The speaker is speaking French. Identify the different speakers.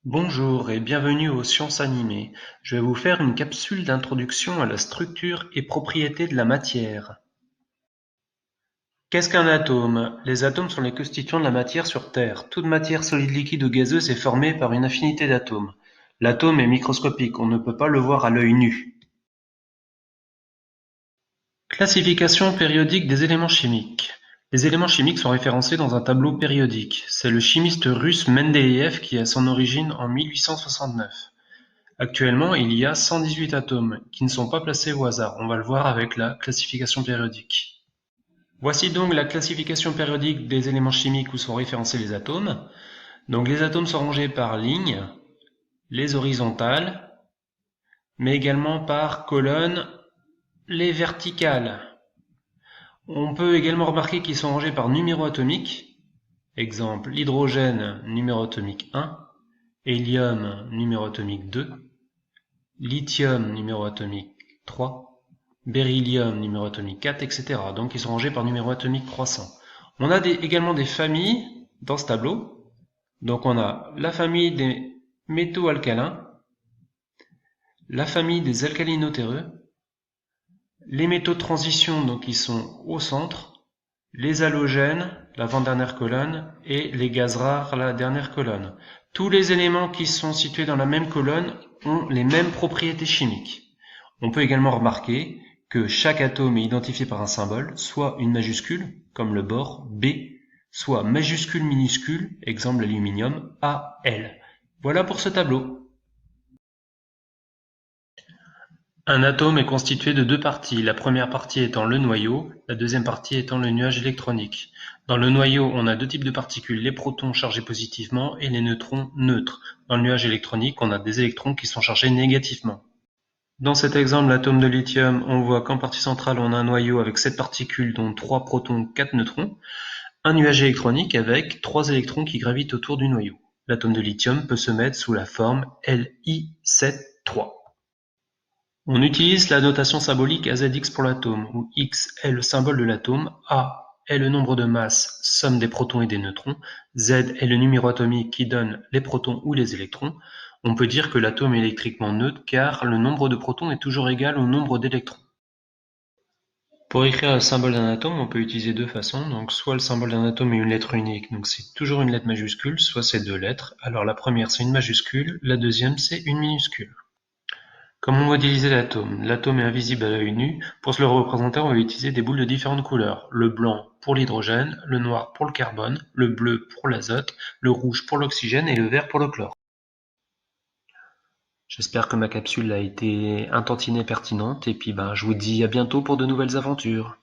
Speaker 1: Bonjour et bienvenue aux Sciences animées. Je vais vous faire une capsule d'introduction à la structure et propriétés de la matière. Qu'est-ce qu'un atome? Les atomes sont les constituants de la matière sur Terre. Toute matière solide, liquide ou gazeuse est formée par une infinité d'atomes. L'atome est microscopique, on ne peut pas le voir à l'œil nu. Classification périodique des éléments chimiques. Les éléments chimiques sont référencés dans un tableau périodique. C'est le chimiste russe Mendeleïev qui a son origine en 1869. Actuellement, il y a 118 atomes, qui ne sont pas placés au hasard. On va le voir avec la classification périodique. Voici donc la classification périodique des éléments chimiques où sont référencés les atomes. Donc les atomes sont rangés par lignes, les horizontales, mais également par colonnes, les verticales. On peut également remarquer qu'ils sont rangés par numéro atomique. Exemple, l'hydrogène, numéro atomique 1, hélium, numéro atomique 2, lithium, numéro atomique 3, beryllium, numéro atomique 4, etc. Donc ils sont rangés par numéro atomique croissant. On a également des familles dans ce tableau. Donc on a la famille des métaux alcalins, la famille des alcalinotéreux, les métaux de transition, donc ils sont au centre, les halogènes, l'avant-dernière colonne, et les gaz rares, la dernière colonne. Tous les éléments qui sont situés dans la même colonne ont les mêmes propriétés chimiques. On peut également remarquer que chaque atome est identifié par un symbole, soit une majuscule, comme le bore B, soit majuscule minuscule, exemple l'aluminium, AL. Voilà pour ce tableau. Un atome est constitué de deux parties, la première partie étant le noyau, la deuxième partie étant le nuage électronique. Dans le noyau, on a deux types de particules, les protons chargés positivement et les neutrons neutres. Dans le nuage électronique, on a des électrons qui sont chargés négativement. Dans cet exemple, l'atome de lithium, on voit qu'en partie centrale, on a un noyau avec 7 particules, dont 3 protons, 4 neutrons, un nuage électronique avec 3 électrons qui gravitent autour du noyau. L'atome de lithium peut se mettre sous la forme Li7,3. On utilise la notation symbolique AZX pour l'atome, où X est le symbole de l'atome, A est le nombre de masses, somme des protons et des neutrons, Z est le numéro atomique qui donne les protons ou les électrons. On peut dire que l'atome est électriquement neutre car le nombre de protons est toujours égal au nombre d'électrons. Pour écrire le symbole d'un atome, on peut utiliser deux façons. Donc soit le symbole d'un atome est une lettre unique, donc c'est toujours une lettre majuscule, soit c'est deux lettres. Alors la première c'est une majuscule, la deuxième c'est une minuscule. Comment modéliser l'atome? L'atome est invisible à l'œil nu. Pour se le représenter, on va utiliser des boules de différentes couleurs. Le blanc pour l'hydrogène, le noir pour le carbone, le bleu pour l'azote, le rouge pour l'oxygène et le vert pour le chlore. J'espère que ma capsule a été un tantinet pertinente et puis je vous dis à bientôt pour de nouvelles aventures.